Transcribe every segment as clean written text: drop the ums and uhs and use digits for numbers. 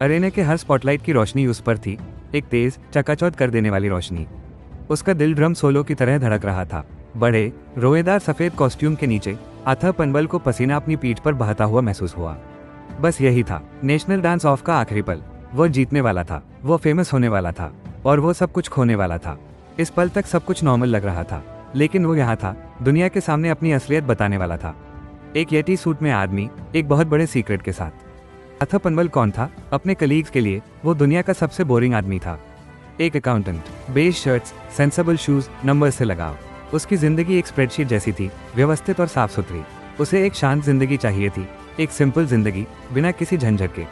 Arena के हर spotlight की रोशनी उस पर थी, एक तेज चकाचौंध कर देने वाली रोशनी। उसका दिल ड्रम सोलो की तरह धड़क रहा था। बड़े रोएदार सफेद कॉस्ट्यूम के नीचे अथाह पनबल को पसीना अपनी पीठ पर बहता हुआ महसूस हुआ। बस यही था नेशनल डांस ऑफ का आखिरी पल। वो जीतने वाला था, वो फेमस होने वाला था, और वो सब कुछ खोने वाला था। इस पल तक सब कुछ नॉर्मल लग रहा था, लेकिन वो यहाँ था, दुनिया के सामने अपनी असलियत बताने वाला था। एक येटी सूट में आदमी, एक बहुत बड़े सीक्रेट के साथ। अथाह पनबल कौन था? अपने कलीग्स के लिए वो दुनिया का सबसे बोरिंग आदमी था। एक accountant, beige shirts, sensible shoes, number से लगाव। उसकी जिंदगी एक स्प्रेडशीट जैसी थी, व्यवस्थित और साफ सुथरी। उसे एक शांत जिंदगी चाहिए थी, एक सिंपल जिंदगी, बिना किसी झंझट के।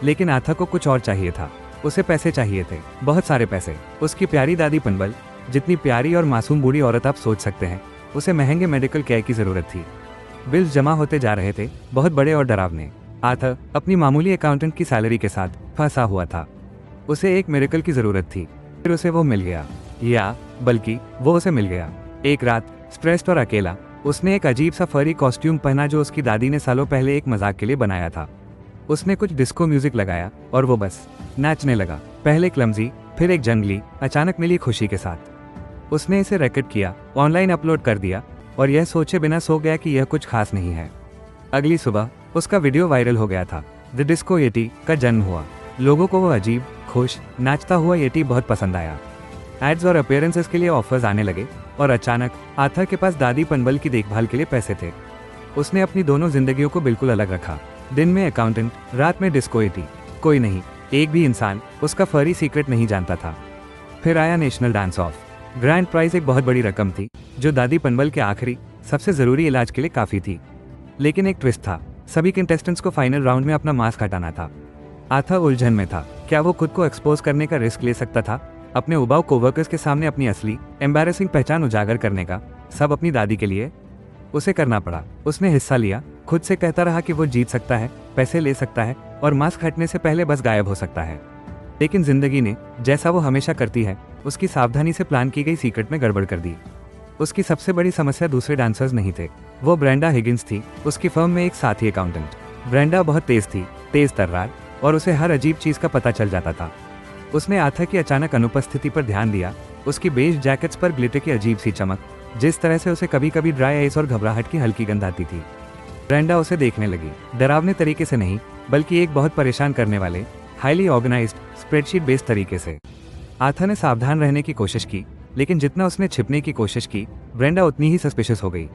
लेकिन अथाह को कुछ और चाहिए था। उसे पैसे चाहिए थे, बहुत सारे पैसे। उसकी प्यारी दादी पनबल, जितनी प्यारी और मासूम बूढ़ी औरत आप सोच सकते हैं, उसे महंगे मेडिकल केयर की जरूरत थी। बिल्स जमा होते जा रहे थे, बहुत बड़े और डरावने। अथाह अपनी मामूली अकाउंटेंट की सैलरी के साथ फंसा हुआ था। उसे एक मिरेकल की जरूरत थी, फिर उसे वो मिल गया, या बल्कि वो उसे मिल गया। एक रात, स्ट्रेस्ड और अकेला, उसने एक अजीब सा फरी कॉस्ट्यूम पहना जो उसकी दादी ने सालों पहले एक मजाक के लिए बनाया था। उसने कुछ डिस्को म्यूजिक लगाया और वो बस नाचने लगा, पहले क्लमजी, फिर एक जंगली, अचानक मिली खुशी के साथ। उसने इसे रिकॉर्ड किया, ऑनलाइन अपलोड कर दिया, और यह सोचे बिना सो गया कि यह कुछ खास नहीं है। अगली सुबह उसका वीडियो वायरल हो गया था। द डिस्को येटी का जन्म हुआ। लोगों को वो अजीब, खुश, नाचता हुआ येटी बहुत पसंद आया। एड्स और अपीयरेंसेस के लिए ऑफर्स आने लगे, और अचानक अथाह के पास दादी पनबल की देखभाल के लिए पैसे थे। उसने अपनी दोनों जिंदगियों को बिल्कुल अलग रखा। दिन में अकाउंटेंट, रात में डिस्को येटी। कोई नहीं, एक भी इंसान उसका फरी सीक्रेट नहीं जानता था। फिर आया national dance off. Grand prize एक बहुत बड़ी रकम थी, जो दादी पनबल के आखिरी, सबसे जरूरी इलाज के लिए काफी थी। लेकिन एक ट्विस्ट था, सभी कंटेस्टेंट्स को फाइनल राउंड में अपना मास्क हटाना था। अथाह उलझन में था। क्या वो खुद को एक्सपोज करने का रिस्क ले सकता था, अपने उबाऊ कोवर्कर्स के सामने अपनी असली एम्बैरेसिंग पहचान उजागर करने का, सब अपनी दादी के लिए? उसे करना पड़ा। उसने हिस्सा लिया, खुद से कहता रहा कि वो जीत सकता है, पैसे ले सकता है, और मास्क हटने से पहले बस गायब हो सकता है। लेकिन जिंदगी ने, जैसा वो हमेशा करती है, उसकी सावधानी से प्लान की गई सीक्रेट में गड़बड़ कर दी। उसकी सबसे बड़ी समस्या दूसरे डांसर्स नहीं थे, वो ब्रेंडा हिगिंस थी, उसकी फर्म में एक साथी अकाउंटेंट। ब्रेंडा बहुत तेज थी, तेज तर्रार, और उसे हर अजीब चीज का पता चल जाता था। उसने अथाह की अचानक अनुपस्थिति पर ध्यान दिया, उसकी बेज जैकेट्स पर ग्लिटर की अजीब सी चमक, जिस तरह से उसे कभी कभी ड्राई आइस और घबराहट की हल्की गंध आती थी। ब्रेंडा उसे देखने लगी, डरावने तरीके से नहीं, बल्कि एक बहुत परेशान करने वाले, हाईली ऑर्गेनाइज्ड, स्प्रेडशीट बेस्ड तरीके से। अथाह ने सावधान रहने की कोशिश की, लेकिन जितना उसने छिपने की कोशिश की, ब्रेंडा उतनी ही सस्पिशियस हो गई।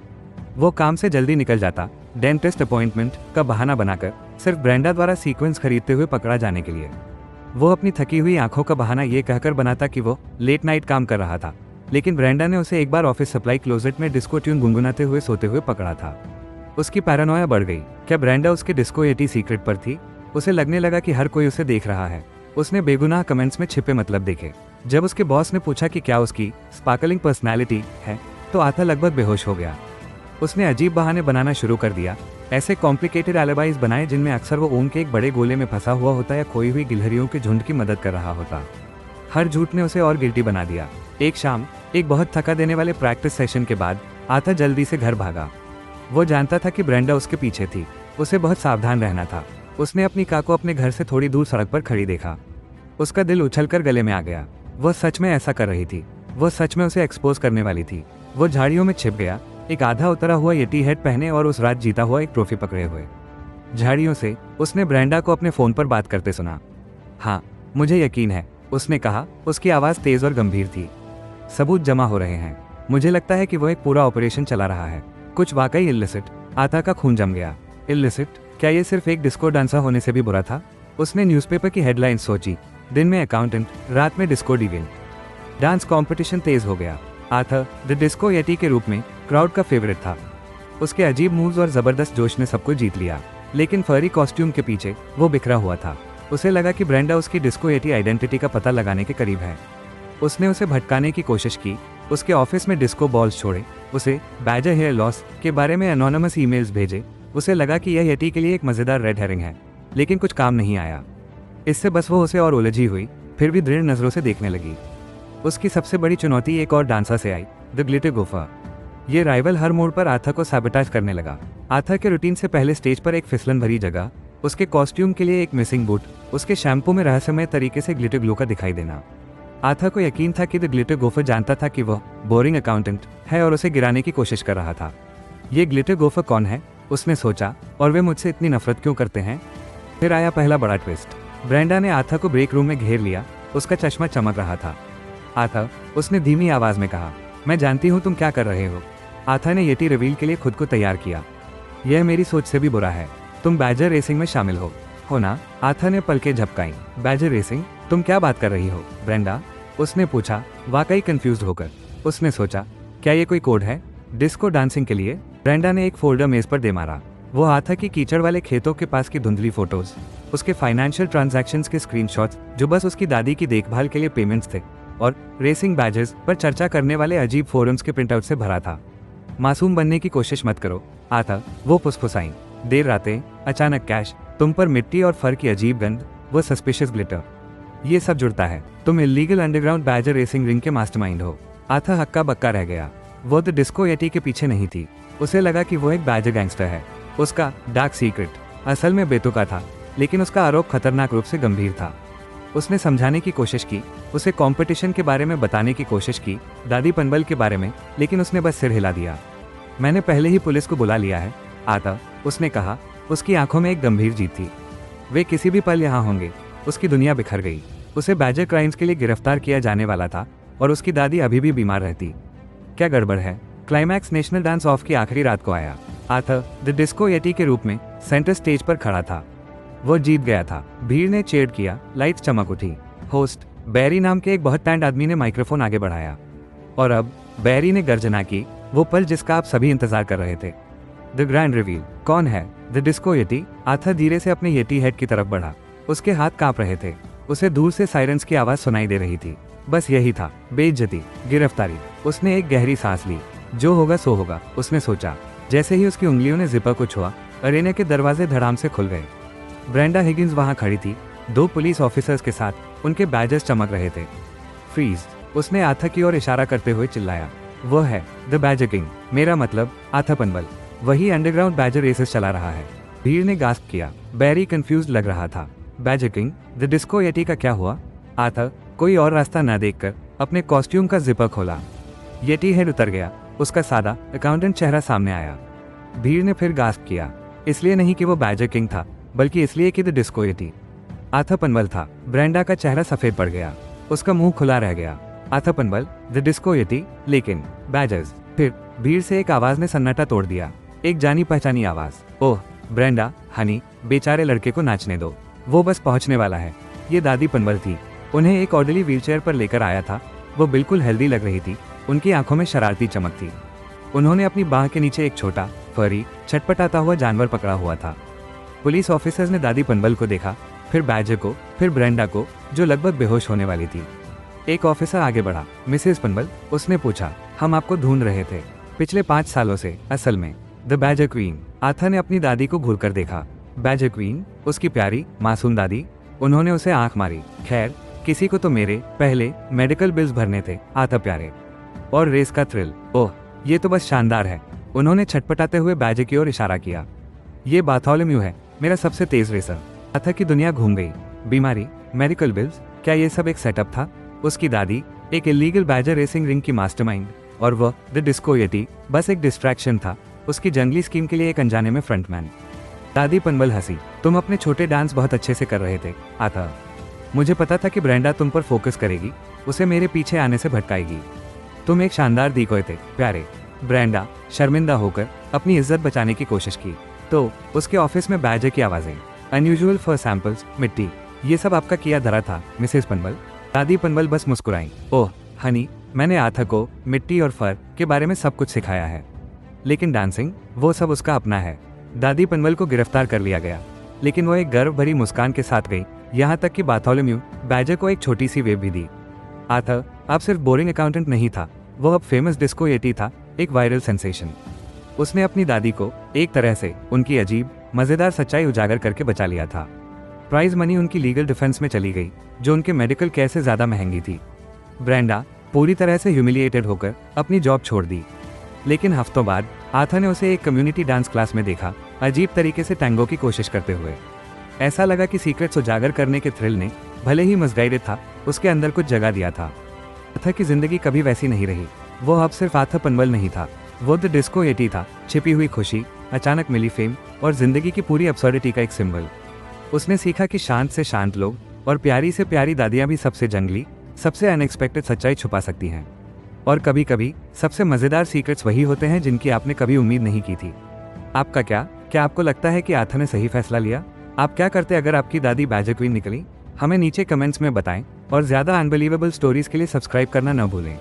वो काम से जल्दी निकल जाता, डेंटिस्ट अपॉइंटमेंट का बहाना बनाकर, सिर्फ ब्रेंडा द्वारा सीक्वेंस खरीदते हुए पकड़ा जाने के लिए। वो अपनी थकी हुई आंखों का बहाना ये कहकर बनाता कि वो लेट नाइट काम कर रहा था, लेकिन ब्रेंडा ने उसे एक बार ऑफिस सप्लाई क्लोजेट में डिस्को ट्यून गुनगुनाते हुए सोते हुए पकड़ा था। उसकी पैरानोया बढ़ गई। क्या ब्रेंडा उसके डिस्को येटी सीक्रेट पर थी? उसे लगने लगा कि हर कोई उसे देख रहा है। उसने बेगुनाह कमेंट्स में छिपे मतलब देखे। जब उसके बॉस ने पूछा कि क्या उसकी स्पार्कलिंग पर्सनैलिटी है, तो अथाह लगभग बेहोश हो गया। उसने अजीब बहाने बनाना शुरू कर दिया, ऐसे कॉम्प्लिकेटेड एलिबाइज बनाए जिनमें अक्सर वो ऊन के एक बड़े गोले में फंसा हुआ होता या खोई हुई गिलहरियों के झुंड की मदद कर रहा होता। हर झूठ ने उसे और गिल्टी बना दिया। एक शाम, एक बहुत थका देने वाले प्रैक्टिस सेशन के बाद अथाह जल्दी से घर भागा। वो जानता था कि ब्रेंडा उसके पीछे थी, उसे बहुत सावधान रहना था। उसने अपनी कार को अपने घर से थोड़ी दूर सड़क पर खड़ी देखा। उसका दिल उछलकर गले में आ गया। वो सच में ऐसा कर रही थी, वो सच में उसे एक्सपोज करने वाली थी। वो झाड़ियों में छिप गया, एक आधा उतरा हुआ येटी हेड पहने और उस रात जीता हुआ एक ट्रॉफी पकड़े हुए। झाड़ियों से उसने ब्रेंडा को अपने फोन पर बात करते सुना। हाँ, मुझे यकीन है, उसने कहा। उसकी आवाज़ तेज और गंभीर थी। सबूत जमा हो रहे हैं। मुझे लगता है कि वो एक पूरा ऑपरेशन चला रहा है, कुछ वाकई इल्लिसिट। अथाह का खून जम गया। इल्लिसिट? क्या ये सिर्फ एक डिस्को डांसर होने से भी बुरा था? उसने न्यूज़पेपर की हेडलाइन सोची, दिन में अकाउंटेंट, रात में डिस्को डिविन। डांस कंपटीशन तेज हो गया। अथाह द डिस्को येटी के रूप में क्राउड का फेवरेट था। उसके अजीब मूव्स और जबरदस्त जोश ने सबको जीत लिया, लेकिन फरी कॉस्ट्यूम के पीछे वो बिखरा हुआ था। उसे लगा कि ब्रेंडा उसकी डिस्को येटी आइडेंटिटी का पता लगाने के करीब है। उसने उसे भटकाने की कोशिश की, उसके ऑफिस में डिस्को बॉल्स छोड़े, उसे बैजर हेयर लॉस के बारे में एनोनिमस ईमेल्स भेजे। उसे लगा कि यह येटी के लिए एक मजेदार रेड हेरिंग है, लेकिन कुछ काम नहीं आया। इससे बस वो उसे और उलझी हुई, फिर भी दृढ़ नजरों से देखने लगी। उसकी सबसे बड़ी चुनौती एक और डांसर से आई, द ग्लिटर गोफर। ये राइवल हर मोड़ पर अथाह को सैबोटेज करने लगा। अथाह के रूटीन से पहले स्टेज पर एक फिसलन भरी जगह, उसके कॉस्ट्यूम के लिए एक मिसिंग बूट, उसके शैम्पू में रहस्यमय तरीके से ग्लिटर ग्लू का दिखाई देना। आथा को यकीन था कि द ग्लिटर गोफर जानता था कि वह बोरिंग अकाउंटेंट है और उसे गिराने की कोशिश कर रहा था। ये ग्लिटर गोफर कौन है, उसने सोचा, और वे मुझसे इतनी नफरत क्यों करते हैं। फिर आया पहला बड़ा ट्विस्ट। ब्रेंडा ने आथा को ब्रेक रूम में घेर लिया, उसका चश्मा चमक रहा था। आथा, उसने धीमी आवाज में कहा, मैं जानती हूँ तुम क्या कर रहे हो। आथा ने येटी रिवील के लिए खुद को तैयार किया। यह मेरी सोच से भी बुरा है, तुम बैजर रेसिंग में शामिल हो ना। आथा ने पलकें झपकाई। बैजर रेसिंग, तुम क्या बात कर रही हो ब्रेंडा, उसने पूछा, वाकई कंफ्यूज्ड होकर। उसने सोचा, क्या ये कोई कोड है डिस्को डांसिंग के लिए। ब्रेंडा ने एक फोल्डर मेज पर दे मारा। वो आथा की कीचड़ वाले खेतों के पास की धुंधली फोटोज, उसके फाइनेंशियल ट्रांजैक्शंस के स्क्रीनशॉट्स जो बस उसकी दादी की देखभाल के लिए पेमेंट्स थे, और रेसिंग बैजेस पर चर्चा करने वाले अजीब फोरम्स के प्रिंटआउट से भरा था। मासूम बनने की कोशिश मत करो आथा, वो फुसफुसाई। देर रातें, अचानक कैश, तुम पर मिट्टी और फर की अजीब गंध, वो सस्पिशियस ग्लिटर, ये सब जुड़ता है। तुम illegal underground badger racing ring के मास्टरमाइंड हो। आथा हक्का बक्का रह गया। वो द डिस्को येटी के पीछे नहीं थी। उसे लगा कि वो एक बैजर गैंगस्टर है। उसका डार्क सीक्रेट असल में बेतुका था, लेकिन उसका आरोप खतरनाक रूप से गंभीर था। उसने समझाने की कोशिश की, उसे कंपटीशन के बारे में बताने की कोशिश की, दादी पनबल के बारे में, लेकिन उसने बस सिर हिला दिया। मैंने पहले ही पुलिस को बुला लिया है आथा, उसने कहा। उसकी आंखों में एक गंभीर जीत थी। वे किसी भी पल यहाँ होंगे। उसकी दुनिया बिखर गई। उसे बैजर क्राइम्स के लिए गिरफ्तार किया जाने वाला था, और उसकी दादी अभी भी बीमार रहती। क्या गड़बड़ है। क्लाइमैक्स नेशनल डांस ऑफ की आखिरी रात को आया। आथर द डिस्को येटी के रूप में सेंटर स्टेज पर खड़ा था। वो जीत गया था। भीड़ ने चेयर किया, लाइट चमक उठी। होस्ट बैरी नाम के एक बहुत टैंड आदमी ने माइक्रोफोन आगे बढ़ाया, और अब बैरी ने गर्जना की, वो पल जिसका आप सभी इंतजार कर रहे थे। The grand reveal. कौन है द डिस्को येटी। आथर धीरे से अपने येटी हेड की तरफ बढ़ा। उसके हाथ कांप रहे थे। उसे दूर से सायरन्स की आवाज सुनाई दे रही थी। बस यही था, बेइज्जती, गिरफ्तारी। उसने एक गहरी सांस ली। जो होगा सो होगा, उसने सोचा। जैसे ही उसकी उंगलियों ने जिपर को छुआ, अरेना के दरवाजे धड़ाम से खुल गए। ब्रेंडा हिगिंस वहां खड़ी थी, 2 पुलिस ऑफिसर्स के साथ। उनके बैजेस चमक रहे थे। फ्रीज, उसने आथा की ओर इशारा करते हुए चिल्लाया। वो है द बैजर किंग, मेरा मतलब आथा पनबल। वही अंडरग्राउंड बैजर रेसेस चला रहा है। भीड़ ने गास्प किया। बैरी कंफ्यूज लग रहा था। Badger king, the disco Yeti का क्या हुआ। आथा कोई और रास्ता न देखकर अपने कॉस्ट्यूम का जिपर खोला। येटी हेड उतर गया। उसका सादा अकाउंटेंट चेहरा सामने आया। भीड़ ने फिर गास्प किया, इसलिए नहीं कि वो बैजर किंग था, बल्कि इसलिए कि द डिस्को येटी आथा पनबल था। ब्रेंडा का चेहरा सफेद पड़ गया। उसका मुंह खुला रह गया। आथा पनबल, द डिस्को येटी, लेकिन बैजर्स। फिर भीड़ से एक आवाज ने सन्नाटा तोड़ दिया। एक जानी पहचानी आवाज। ओह ब्रेंडा, हनी, बेचारे लड़के को नाचने दो, वो बस पहुंचने वाला है। ये दादी पनबल थी। उन्हें एक ऑर्डरली व्हीलचेयर पर लेकर आया था। वो बिल्कुल हेल्दी लग रही थी। उनकी आंखों में शरारती चमक थी। उन्होंने अपनी बाह के नीचे एक छोटा, फरी, छटपटाता हुआ जानवर पकड़ा हुआ था। पुलिस ऑफिसर्स ने दादी पनबल को देखा, फिर बैजर को, फिर ब्रेंडा को, जो लगभग बेहोश होने वाली थी। एक ऑफिसर आगे बढ़ा। मिसेस पनबल, उसने पूछा, हम आपको ढूंढ रहे थे पिछले 5 सालों से, असल में द बैजर क्वीन। आथा ने अपनी दादी को घूरकर देखा। बैजर क्वीन, उसकी प्यारी मासूम दादी। उन्होंने उसे आंख मारी। खैर, किसी को तो मेरे पहले मेडिकल बिल्स भरने थे आथा प्यारे। और रेस का थ्रिल, ओह ये तो बस शानदार है। उन्होंने छटपटाते हुए बैजर की ओर इशारा किया। ये बार्थोलोम्यू है, मेरा सबसे तेज रेसर। आथा की दुनिया घूम गई। बीमारी, मेडिकल बिल्स, क्या ये सब एक सेटअप था। उसकी दादी एक इलीगल बैजर रेसिंग रिंग की मास्टरमाइंड, और वह द डिस्को येटी बस एक डिस्ट्रैक्शन था, उसकी जंगली स्कीम के लिए एक अनजाने में फ्रंटमैन। दादी पनबल हंसी। तुम अपने छोटे डांस बहुत अच्छे से कर रहे थे आथा। मुझे पता था कि ब्रेंडा तुम पर फोकस करेगी, उसे मेरे पीछे आने से भटकाएगी। तुम एक शानदार डिकोय थे प्यारे। ब्रेंडा शर्मिंदा होकर अपनी इज्जत बचाने की कोशिश की, तो उसके ऑफिस में बैजर की आवाजें, अनयूजुअल फर सैंपल्स, मिट्टी, ये सब आपका किया धरा था मिसेस पनबल। दादी पनबल बस मुस्कुराई। ओह हनी, मैंने आथा को मिट्टी और फर के बारे में सब कुछ सिखाया है, लेकिन डांसिंग, वो सब उसका अपना है। दादी पनबल को गिरफ्तार कर लिया गया, लेकिन वो एक गर्व भरी मुस्कान के साथ गई, यहाँ तक कि बार्थोलोम्यू बैजर को एक छोटी सी वेव भी दी। आथा अब सिर्फ बोरिंग अकाउंटेंट नहीं था, वो अब फेमस डिस्को येटी था, एक वायरल सेंसेशन। उसने अपनी दादी को एक तरह से उनकी अजीब मजेदार सच्चाई उजागर करके बचा लिया था। प्राइज मनी उनकी लीगल डिफेंस में चली गई, जो उनके मेडिकल केयर से ज्यादा महंगी थी। ब्रेंडा पूरी तरह से ह्यूमिलिएटेड होकर अपनी जॉब छोड़ दी, लेकिन हफ्तों बाद आथा ने उसे एक कम्युनिटी डांस क्लास में देखा, अजीब तरीके से टैंगो की कोशिश करते हुए। ऐसा लगा कि सीक्रेट्स उजागर करने के थ्रिल ने, भले ही मिसगाइडेड था, उसके अंदर कुछ जगा दिया था। आर्थर की जिंदगी कभी वैसी नहीं रही। वो अब सिर्फ आर्थर पनबल नहीं था, वो द डिस्को एटी था, छिपी हुई खुशी, अचानक मिली फेम और जिंदगी की पूरी अब्सर्डिटी का एक सिंबल। उसने सीखा कि शांत से शांत लोग और प्यारी से प्यारी दादियाँ भी सबसे जंगली, सबसे अनएक्सपेक्टेड सच्चाई छुपा सकती हैं। और कभी कभी सबसे मज़ेदार सीक्रेट्स वही होते हैं जिनकी आपने कभी उम्मीद नहीं की थी। आपका क्या आपको लगता है कि आर्थर ने सही फैसला लिया? आप क्या करते अगर आपकी दादी बैडजर क्वीन निकली? हमें नीचे कमेंट्स में बताएं और ज़्यादा अनबिलीवेबल स्टोरीज के लिए सब्सक्राइब करना न भूलें।